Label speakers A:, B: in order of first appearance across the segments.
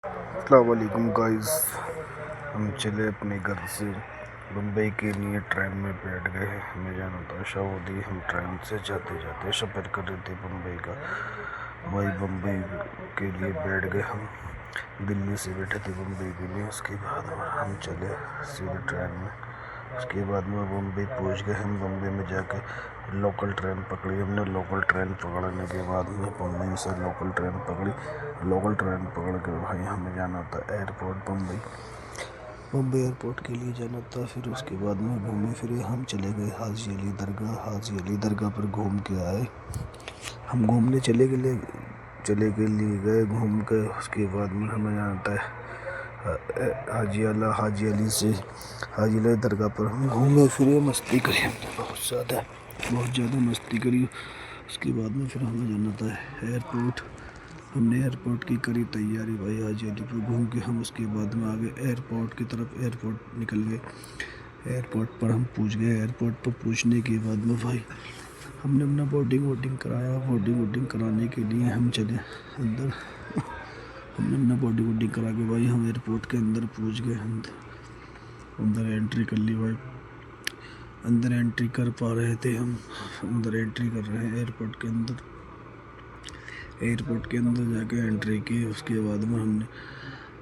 A: अस्सलाम वालेकुम गाइस। हम चले अपने घर से मुंबई के लिए ट्रेन में बैठ गए। हमें जाना था सऊदी। हम ट्रेन से जाते जाते सफ़र कर रहे थे मुंबई का। वही मुंबई के लिए बैठ गए। हम दिल्ली से बैठे थे मुंबई के लिए। उसके बाद हम चले सीधे ट्रेन में। उसके बाद में मुंबई पहुंच गए। हम मुंबई में जाके लोकल ट्रेन पकड़ी। हमने लोकल ट्रेन पकड़ने के बाद में मुंबई से लोकल ट्रेन पकड़ी। लोकल ट्रेन पकड़ के भाई हमें जाना था एयरपोर्ट मुंबई एयरपोर्ट के लिए जाना था। फिर उसके बाद में घूमे फिरे हम चले गए हाजी अली दरगाह। हाजी अली दरगाह पर घूम के आए। हम घूमने चले के लिए गए घूम के। उसके बाद में हमें जाना था हाजी अली से हाजी अली दरगाह पर हम घूमे फिरे मस्ती करी। हमने बहुत ज़्यादा मस्ती करी। उसके बाद में फिर हमें जाना था एयरपोर्ट। हमने एयरपोर्ट की करी तैयारी भाई। हाजी अली पर घूम के हम उसके बाद में आगे एयरपोर्ट की तरफ एयरपोर्ट निकल गए। एयरपोर्ट पर हम पहुंच गए। एयरपोर्ट पर पहुंचने के बाद में भाई हमने अपना बोर्डिंग कराया। बोर्डिंग कराने के लिए हम चले अंदर। हमने अपना बोर्डिंग करा के भाई हम एयरपोर्ट के अंदर पहुंच गए। अंदर एंट्री कर ली भाई। अंदर एंट्री कर पा रहे थे हम। अंदर एंट्री कर रहे हैं एयरपोर्ट के अंदर। एयरपोर्ट के अंदर जाके एंट्री की। उसके बाद में हमने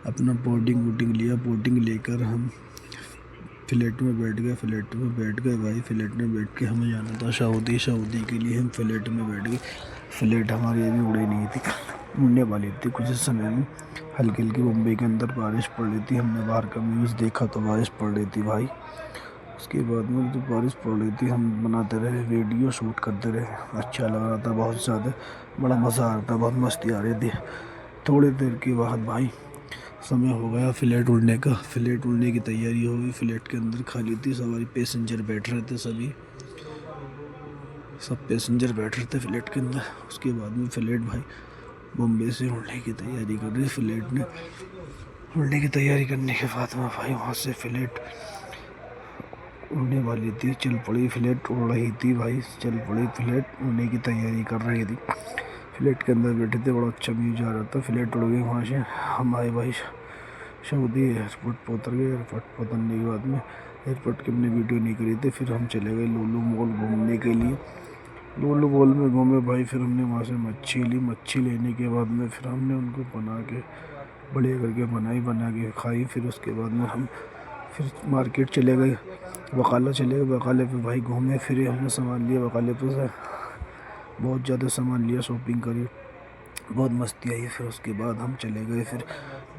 A: अपना बोर्डिंग लिया। बोर्डिंग लेकर हम फ्लाइट में बैठ गए भाई। फ्लाइट में बैठ के हमें जाना था सऊदी के लिए। हम फ्लाइट में बैठ गए। फ्लाइट हमारी अभी उड़ी नहीं थी, उड़ने वाली थी कुछ समय में। हल्की हल्की मुंबई के अंदर बारिश पड़ रही थी। हमने बाहर का व्यूज़ देखा तो बारिश पड़ रही थी भाई। उसके बाद में जो बारिश पड़ रही थी हम बनाते रहे, वीडियो शूट करते रहे। अच्छा लग रहा था बहुत ज़्यादा। बड़ा मज़ा आ रहा था, बहुत मस्ती आ रही थी। थोड़ी देर के बाद भाई समय हो गया फ्लाइट उड़ने का। फ्लाइट उड़ने की तैयारी हो गई। फ्लाइट के अंदर खाली थी, सवारी पैसेंजर बैठ रहे थे। सब पैसेंजर बैठ रहे थे फ्लाइट के अंदर। उसके बाद में फ्लाइट भाई मुंबई से उड़ने की तैयारी कर रही। फ्लाइट ने उड़ने की तैयारी करने के बाद में भाई वहाँ से फ्लाइट उड़ने वाली थी। चल पड़ी फ्लाइट, उड़ रही थी भाई। चल पड़ी फ्लाइट, उड़ने की तैयारी कर रही थी। फ्लाइट के अंदर बैठे थे, बड़ा अच्छा व्यूज आ रहा था। फ्लाइट उड़ गई वहाँ से। हम आए भाई सऊदी एयरपोर्ट पर उतर गए। एयरपोर्ट पर उतरने के बाद में एयरपोर्ट की हमने वीडियो नहीं करी थी। फिर हम चले गए लुलु मॉल घूमने के लिए। लुलु मॉल में घूमे भाई। फिर हमने वहाँ से मच्छी ली। मच्छी लेने के बाद में फिर हमने उनको बना के बढ़िया करके बना के खाई। फिर उसके बाद में हम फिर मार्केट चले गए, वकाला चले गए। वकाले पे भाई घूमे फिरे, हमने सामान लिया वकाले पे से। बहुत ज़्यादा सामान लिया, शॉपिंग करी, बहुत मस्ती आई। फिर उसके बाद हम चले गए। फिर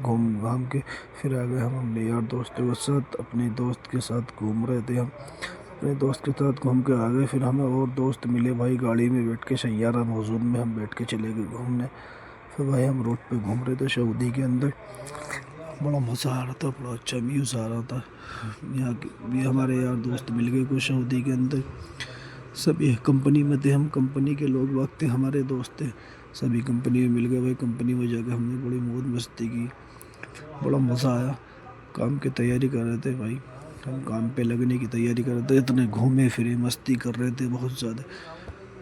A: घूम घाम के फिर आ गए हम अपने यार दोस्तों के साथ। अपने दोस्त के साथ घूम रहे थे हम। अपने दोस्त के साथ घूम के आ गए। फिर हमें और दोस्त मिले भाई। गाड़ी में बैठ के सैयारा मौजूद में हम बैठ के चले गए घूमने। फिर भाई हम रोड पे घूम रहे थे सऊदी के अंदर। बड़ा मज़ा आ रहा था, बड़ा अच्छा व्यूज़ आ रहा था। यहाँ के भी हमारे यार दोस्त मिल गए कुछ सऊदी के अंदर। सभी कंपनी में थे हम। कंपनी के लोग वक्त थे, हमारे दोस्त थे। सभी कंपनी में मिल गए भाई। कंपनी में जाकर हमने बड़ी मौज मस्ती की, बड़ा मज़ा आया। काम की तैयारी कर रहे थे भाई। हम काम पे लगने की तैयारी कर रहे थे। इतने घूमे फिरे मस्ती कर रहे थे बहुत ज़्यादा।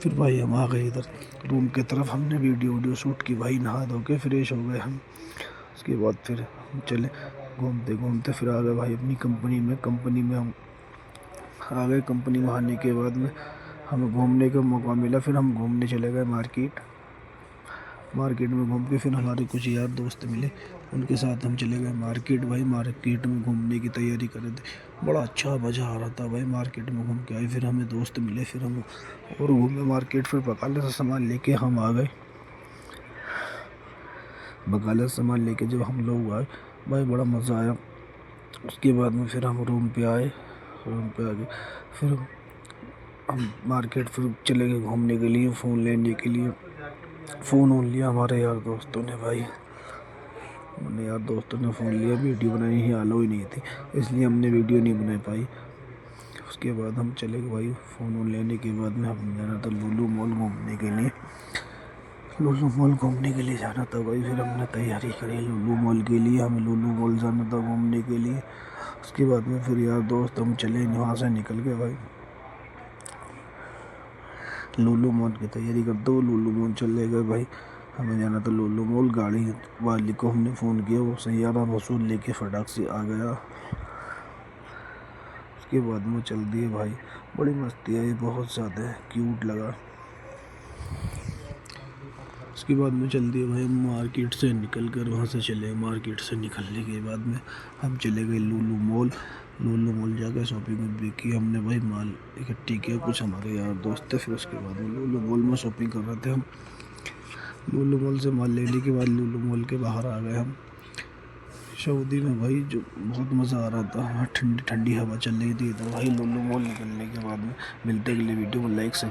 A: फिर भाई हम आ गए इधर रूम की तरफ। हमने वीडियो शूट की भाई। नहा धो के फ्रेश हो गए हम। उसके बाद फिर हम चले घूमते घूमते फिर आ गए भाई अपनी कंपनी में। कंपनी में हम आ गए। कंपनी में आने के बाद में हमें घूमने का मौका मिला। फिर हम घूमने चले गए मार्केट में घूम के फिर हमारे कुछ यार दोस्त मिले, उनके साथ हम चले गए मार्केट भाई। मार्केट में घूमने की तैयारी कर रहे थे। बड़ा अच्छा मज़ा आ रहा था भाई। मार्केट में घूम के आए। फिर हमें दोस्त मिले, फिर हम और घूमे मार्केट। फिर बकाले से सामान लेके हम आ गए। बकाले से सामान लेके जब हम लोग आए भाई बड़ा मज़ा आया। उसके बाद में फिर हम रूम पे आए। रूम पे आ गए फिर हम मार्केट फिर चले गए घूमने के लिए, फ़ोन लेने के लिए। फ़ोन वोन लिया हमारे यार दोस्तों ने भाई। हमने यार दोस्तों ने फ़ोन लिया। वीडियो बनानी ही अलाउ ही नहीं थी, इसलिए हमने वीडियो नहीं बना पाई। उसके बाद हम चले गए भाई। फ़ोन वोन लेने के बाद में हम जाना था लुलु मॉल घूमने के लिए। लुलु मॉल घूमने के लिए जाना था भाई। फिर हमने तैयारी करी लुलु मॉल के लिए। हमें लुलु मॉल जाना था घूमने के लिए। उसके बाद में फिर यार दोस्त हम चले वहाँ से निकल गए भाई। लुलु मॉल की तैयारी करते हुए लुलु मॉल चले गए भाई। हमें जाना था लुलु मॉल। गाड़ी वाले को हमने फ़ोन किया, वो सैयारा वसूल लेके फटाक से आ गया। उसके बाद में चल दिए भाई, बड़ी मस्ती आई, बहुत ज़्यादा क्यूट लगा। उसके बाद में चल दिए भाई, हम मार्केट से निकल कर वहाँ से चले। मार्केट से निकलने के बाद में हम चले गए लुलु मॉल। लुलु मॉल जाकर शॉपिंग भी की हमने भाई, माल इकट्ठी किया कुछ हमारे यार दोस्त थे। फिर उसके बाद में लुलु मॉल में शॉपिंग कर रहे थे हम। लुलु मॉल से माल लेने के बाद लुलु मॉल के बाहर आ गए हम। सऊदी में भाई जो बहुत मज़ा आ रहा था, वहाँ ठंडी ठंडी हवा चल रही थी। तो भाई लुलु मॉल निकलने के बाद में मिलते अगले वीडियो में, लाइक से